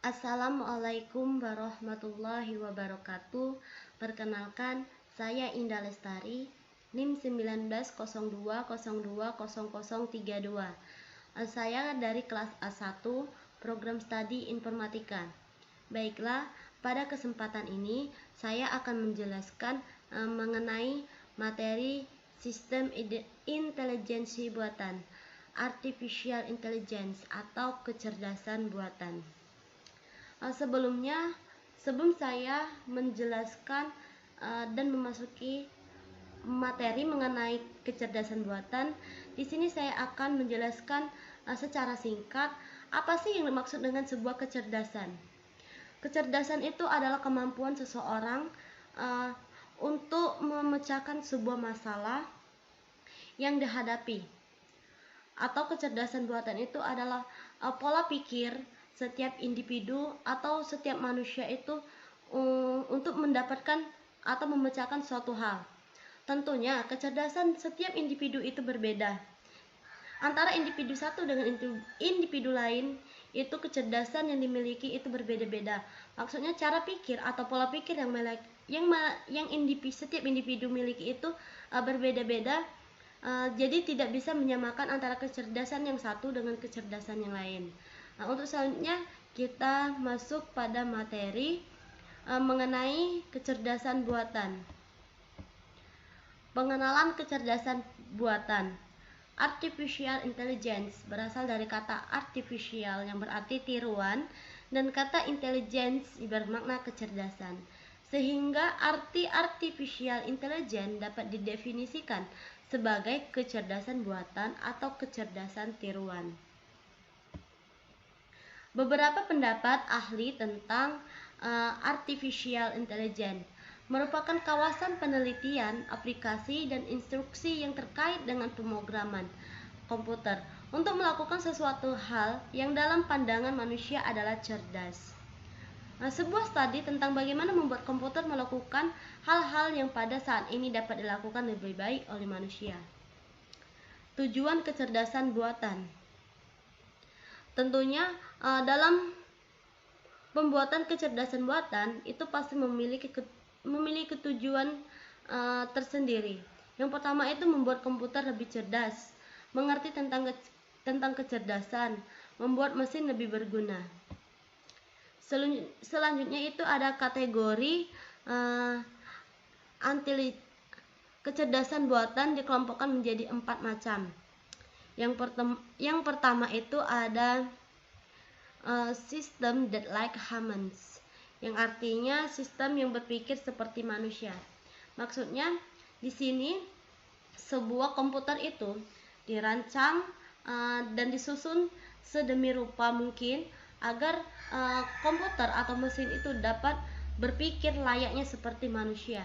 Assalamualaikum warahmatullahi wabarakatuh. Perkenalkan, saya Indah Lestari, NIM 1902020032. Saya dari kelas A1, Program Studi Informatika. Baiklah, pada kesempatan ini saya akan menjelaskan mengenai materi sistem intelijensi buatan, artificial intelligence atau kecerdasan buatan. Sebelum saya menjelaskan dan memasuki materi mengenai kecerdasan buatan, di sini saya akan menjelaskan secara singkat apa sih yang dimaksud dengan sebuah kecerdasan. Kecerdasan itu adalah kemampuan seseorang untuk memecahkan sebuah masalah yang dihadapi. Atau kecerdasan buatan itu adalah pola pikir setiap individu atau setiap manusia itu untuk mendapatkan atau memecahkan suatu hal. Tentunya kecerdasan setiap individu itu berbeda. Antara individu satu dengan individu lain, itu kecerdasan yang dimiliki itu berbeda-beda. Maksudnya cara pikir atau pola pikir setiap individu miliki itu berbeda-beda. Jadi tidak bisa menyamakan antara kecerdasan yang satu dengan kecerdasan yang lain. Untuk selanjutnya kita masuk pada materi mengenai kecerdasan buatan. Pengenalan kecerdasan buatan. Artificial intelligence berasal dari kata artificial yang berarti tiruan dan kata intelligence bermakna kecerdasan. Sehingga arti artificial intelligence dapat didefinisikan sebagai kecerdasan buatan atau kecerdasan tiruan. Beberapa pendapat ahli tentang artificial intelligence merupakan kawasan penelitian, aplikasi, dan instruksi yang terkait dengan pemrograman komputer untuk melakukan sesuatu hal yang dalam pandangan manusia adalah cerdas. Sebuah studi tentang bagaimana membuat komputer melakukan hal-hal yang pada saat ini dapat dilakukan lebih baik oleh manusia. Tujuan kecerdasan buatan. Tentunya dalam pembuatan kecerdasan buatan itu pasti memiliki tujuan tersendiri. Yang pertama itu membuat komputer lebih cerdas, mengerti tentang kecerdasan, membuat mesin lebih berguna. Selanjutnya itu ada kategori kecerdasan buatan dikelompokkan menjadi 4 macam. Yang pertama itu ada sistem that like humans, yang artinya sistem yang berpikir seperti manusia. Maksudnya di sini sebuah komputer itu dirancang dan disusun sedemi rupa mungkin agar komputer atau mesin itu dapat berpikir layaknya seperti manusia.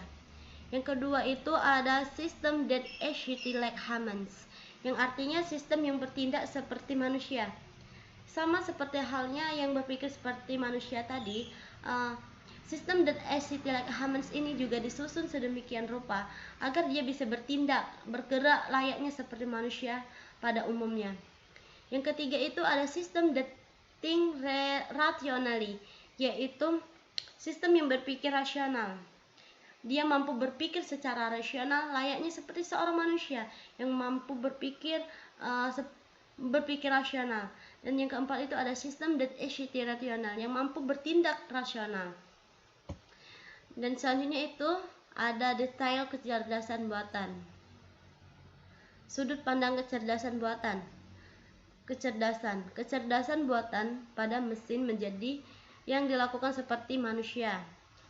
Yang kedua itu ada sistem that act like humans, yang artinya sistem yang bertindak seperti manusia. Sama seperti halnya yang berpikir seperti manusia tadi, sistem that act like humans ini juga disusun sedemikian rupa agar dia bisa bergerak layaknya seperti manusia pada umumnya. Yang ketiga itu ada sistem that think rationally, yaitu sistem yang berpikir rasional. Dia mampu berpikir secara rasional layaknya seperti seorang manusia yang mampu berpikir rasional. Dan yang keempat itu ada sistem that act rational, yang mampu bertindak rasional. Dan selanjutnya itu ada detail kecerdasan buatan. Sudut pandang kecerdasan buatan. Kecerdasan buatan pada mesin menjadi yang dilakukan seperti manusia.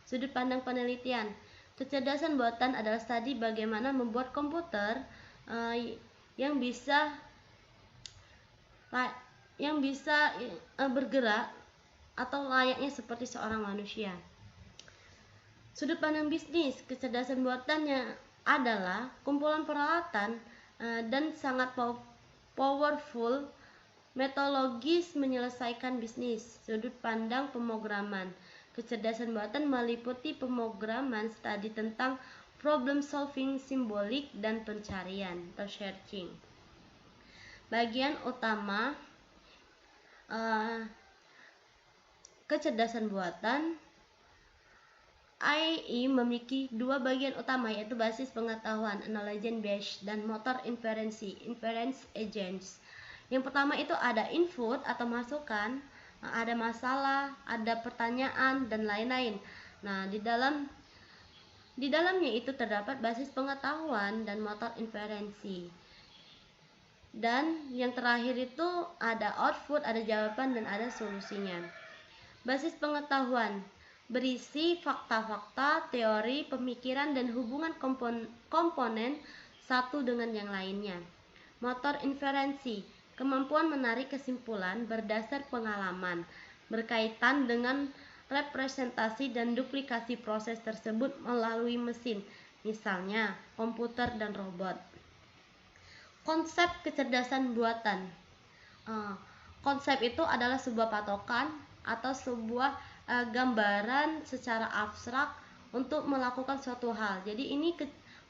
Sudut pandang penelitian. Kecerdasan buatan adalah studi bagaimana membuat komputer yang bisa bergerak atau layaknya seperti seorang manusia. Sudut pandang bisnis. Kecerdasan buatannya adalah kumpulan peralatan dan sangat powerful metodologis menyelesaikan bisnis. Sudut pandang pemrograman. Kecerdasan buatan meliputi pemrograman studi tentang problem solving, simbolik, dan pencarian atau searching. Bagian utama kecerdasan buatan AI memiliki dua bagian utama, yaitu basis pengetahuan (intelligence based) dan motor inferensi (inference agents). Yang pertama itu ada input atau masukan, ada masalah, ada pertanyaan, dan lain-lain. Nah, di dalamnya itu terdapat basis pengetahuan dan motor inferensi. Dan yang terakhir itu ada output, ada jawaban, dan ada solusinya. Basis pengetahuan berisi fakta-fakta, teori, pemikiran, dan hubungan komponen satu dengan yang lainnya. Motor inferensi, kemampuan menarik kesimpulan berdasar pengalaman, berkaitan dengan representasi dan duplikasi proses tersebut melalui mesin, misalnya komputer dan robot. Konsep kecerdasan buatan. Konsep itu adalah sebuah patokan atau sebuah gambaran secara abstrak untuk melakukan suatu hal. Jadi ini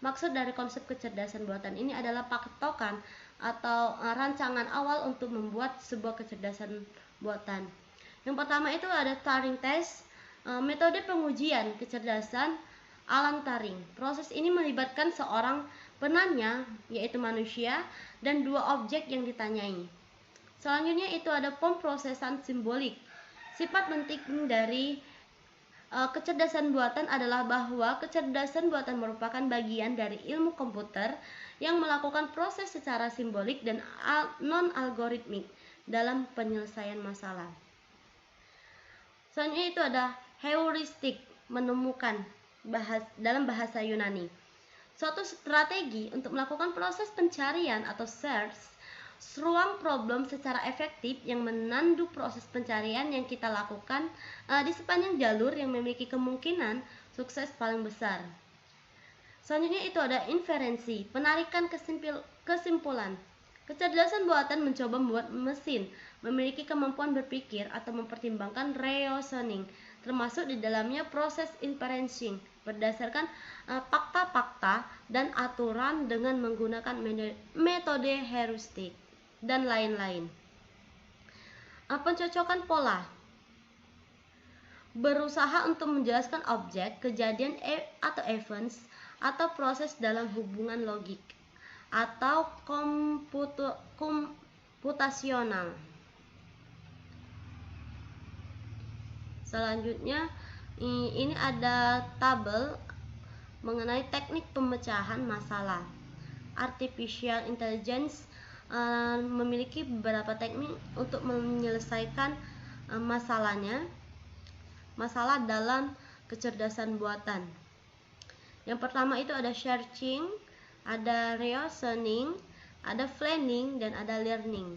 maksud dari konsep kecerdasan buatan ini adalah patokan atau rancangan awal untuk membuat sebuah kecerdasan buatan. Yang pertama itu ada Turing test, metode pengujian kecerdasan Alan Turing. Proses ini melibatkan seorang penanya, yaitu manusia, dan dua objek yang ditanyai. Selanjutnya itu ada pemrosesan simbolik. Sifat penting dari kecerdasan buatan adalah bahwa kecerdasan buatan merupakan bagian dari ilmu komputer yang melakukan proses secara simbolik dan non-algoritmik dalam penyelesaian masalah. Selanjutnya itu ada heuristik, menemukan dalam bahasa Yunani. Suatu strategi untuk melakukan proses pencarian atau search ruang problem secara efektif yang menandu proses pencarian yang kita lakukan di sepanjang jalur yang memiliki kemungkinan sukses paling besar. Selanjutnya itu ada inferensi, penarikan kesimpulan. Kecerdasan buatan mencoba membuat mesin memiliki kemampuan berpikir atau mempertimbangkan reasoning, termasuk di dalamnya proses inferencing berdasarkan fakta-fakta dan aturan dengan menggunakan metode heuristik dan lain-lain. Pencocokan pola, berusaha untuk menjelaskan objek, kejadian atau events atau proses dalam hubungan logik atau komputasional. Selanjutnya ini ada tabel mengenai teknik pemecahan masalah. Artificial intelligence memiliki beberapa teknik untuk menyelesaikan masalah dalam kecerdasan buatan. Yang pertama itu ada searching, ada reasoning, ada planning, dan ada learning.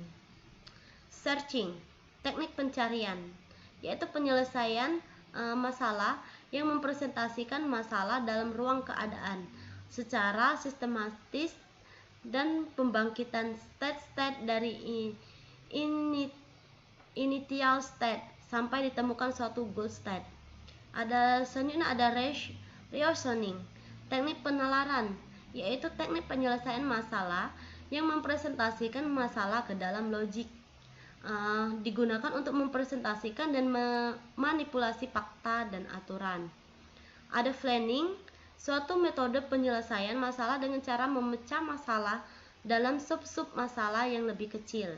Searching, teknik pencarian, yaitu penyelesaian masalah yang mempresentasikan masalah dalam ruang keadaan secara sistematis dan pembangkitan state dari initial state sampai ditemukan suatu goal state. Selanjutnya ada reasoning, teknik penalaran, yaitu teknik penyelesaian masalah yang mempresentasikan masalah ke dalam logik. Digunakan untuk mempresentasikan dan memanipulasi fakta dan aturan. Ada planning, suatu metode penyelesaian masalah dengan cara memecah masalah dalam sub-sub masalah yang lebih kecil.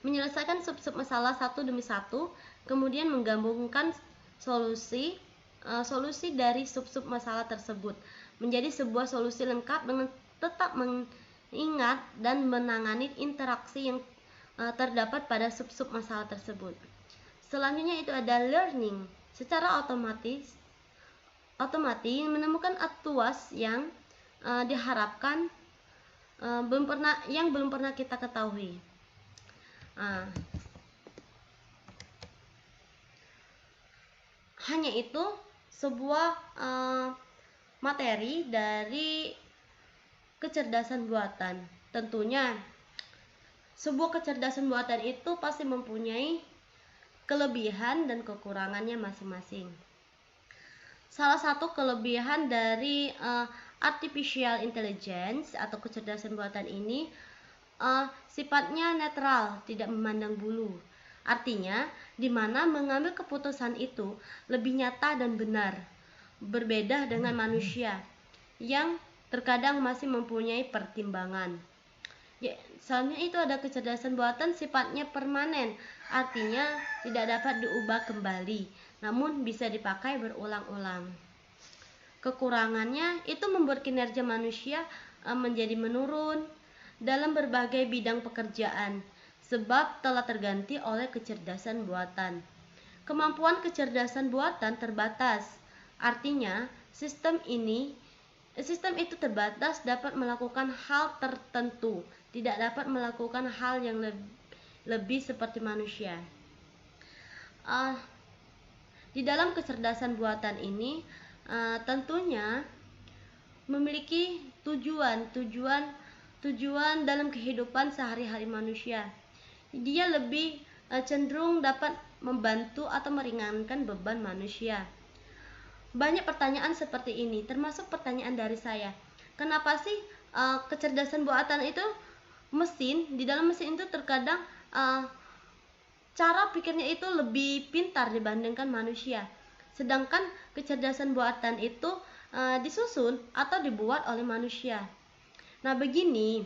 Menyelesaikan sub-sub masalah satu demi satu, kemudian menggabungkan solusi dari sub-sub masalah tersebut menjadi sebuah solusi lengkap dengan tetap mengingat dan menangani interaksi yang terdapat pada sub-sub masalah tersebut. Selanjutnya itu ada learning, secara otomatis menemukan tuas yang diharapkan belum pernah kita ketahui. Hanya itu sebuah materi dari kecerdasan buatan. Tentunya sebuah kecerdasan buatan itu pasti mempunyai kelebihan dan kekurangannya masing-masing. Salah satu kelebihan dari artificial intelligence atau kecerdasan buatan ini sifatnya netral, tidak memandang bulu. Artinya, di mana mengambil keputusan itu lebih nyata dan benar, berbeda dengan manusia yang terkadang masih mempunyai pertimbangan. Ya, selanjutnya itu ada kecerdasan buatan sifatnya permanen, artinya tidak dapat diubah kembali, namun bisa dipakai berulang-ulang. Kekurangannya itu membuat kinerja manusia menjadi menurun dalam berbagai bidang pekerjaan, sebab telah terganti oleh kecerdasan buatan. Kemampuan kecerdasan buatan terbatas, artinya sistem itu terbatas dapat melakukan hal tertentu, tidak dapat melakukan hal yang lebih seperti manusia. Di dalam kecerdasan buatan ini tentunya memiliki tujuan dalam kehidupan sehari-hari manusia. Dia lebih cenderung dapat membantu atau meringankan beban manusia. Banyak pertanyaan seperti ini, termasuk pertanyaan dari saya. Kenapa sih kecerdasan buatan itu di dalam mesin itu terkadang cara pikirnya itu lebih pintar dibandingkan manusia. Sedangkan kecerdasan buatan itu disusun atau dibuat oleh manusia. Nah, begini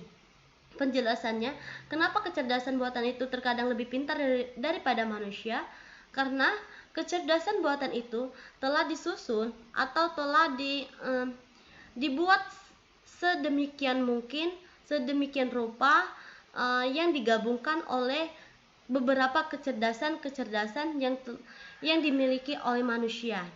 penjelasannya, kenapa kecerdasan buatan itu terkadang lebih pintar daripada manusia? Karena kecerdasan buatan itu telah disusun atau telah dibuat sedemikian mungkin, sedemikian rupa yang digabungkan oleh beberapa kecerdasan yang dimiliki oleh manusia.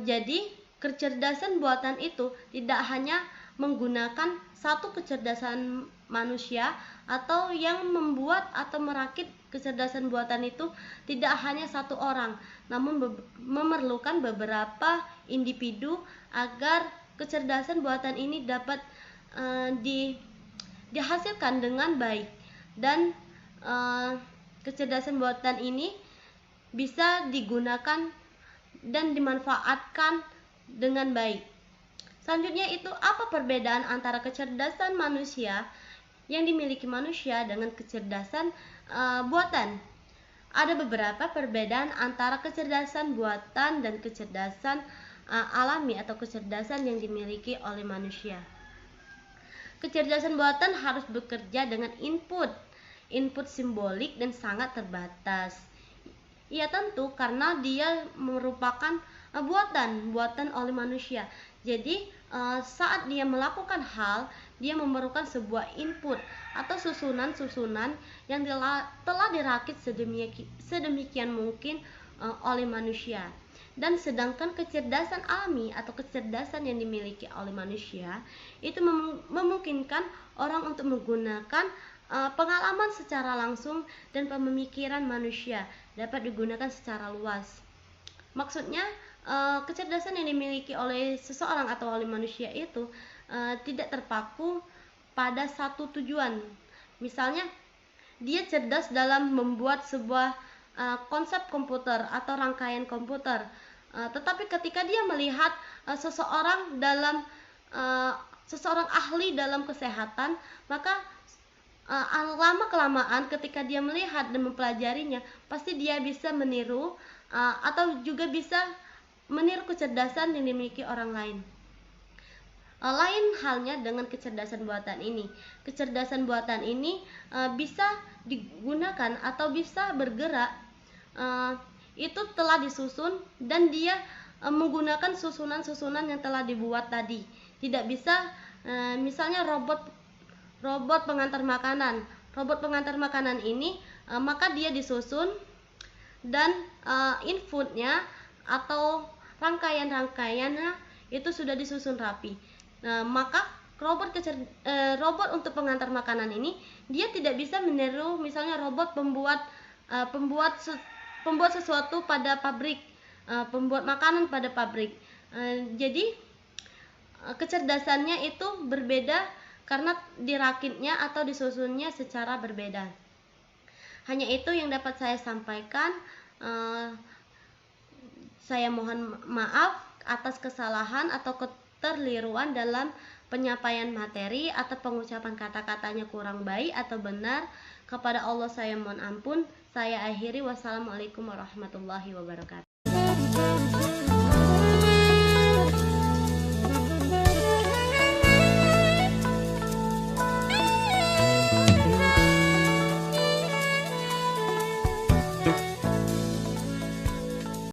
Jadi kecerdasan buatan itu tidak hanya menggunakan satu kecerdasan manusia, atau yang membuat atau merakit kecerdasan buatan itu tidak hanya satu orang, namun memerlukan beberapa individu agar kecerdasan buatan ini dapat dihasilkan dengan baik, dan kecerdasan buatan ini bisa digunakan dan dimanfaatkan dengan baik. Selanjutnya itu apa perbedaan antara kecerdasan manusia yang dimiliki manusia dengan kecerdasan buatan? Ada beberapa perbedaan antara kecerdasan buatan dan kecerdasan alami atau kecerdasan yang dimiliki oleh manusia. Kecerdasan buatan harus bekerja dengan input simbolik dan sangat terbatas. Ya tentu, karena dia merupakan buatan oleh manusia. Jadi saat dia melakukan hal, dia memerlukan sebuah input atau susunan yang telah dirakit sedemikian mungkin oleh manusia. Dan sedangkan kecerdasan alami atau kecerdasan yang dimiliki oleh manusia itu memungkinkan orang untuk menggunakan pengalaman secara langsung dan pemikiran manusia dapat digunakan secara luas. Maksudnya kecerdasan yang dimiliki oleh seseorang atau oleh manusia itu tidak terpaku pada satu tujuan. Misalnya dia cerdas dalam membuat sebuah konsep komputer atau rangkaian komputer, tetapi ketika dia melihat seseorang ahli dalam kesehatan, maka lama-kelamaan ketika dia melihat dan mempelajarinya, pasti dia bisa meniru atau juga bisa meniru kecerdasan yang dimiliki orang lain. Lain halnya dengan kecerdasan buatan ini. Kecerdasan buatan ini bisa digunakan atau bisa bergerak, itu telah disusun dan dia menggunakan susunan yang telah dibuat tadi. Tidak bisa misalnya robot pengantar makanan. Robot pengantar makanan ini maka dia disusun dan inputnya atau rangkaiannya itu sudah disusun rapi. Maka robot untuk pengantar makanan ini dia tidak bisa meniru misalnya robot pembuat sesuatu pada pabrik, pembuat makanan pada pabrik. Jadi kecerdasannya itu berbeda karena dirakitnya atau disusunnya secara berbeda. Hanya itu yang dapat saya sampaikan. Saya mohon maaf atas kesalahan atau keterliruan dalam penyampaian materi atau pengucapan kata-katanya kurang baik atau benar. Kepada Allah saya mohon ampun. Saya akhiri. Wassalamualaikum warahmatullahi wabarakatuh.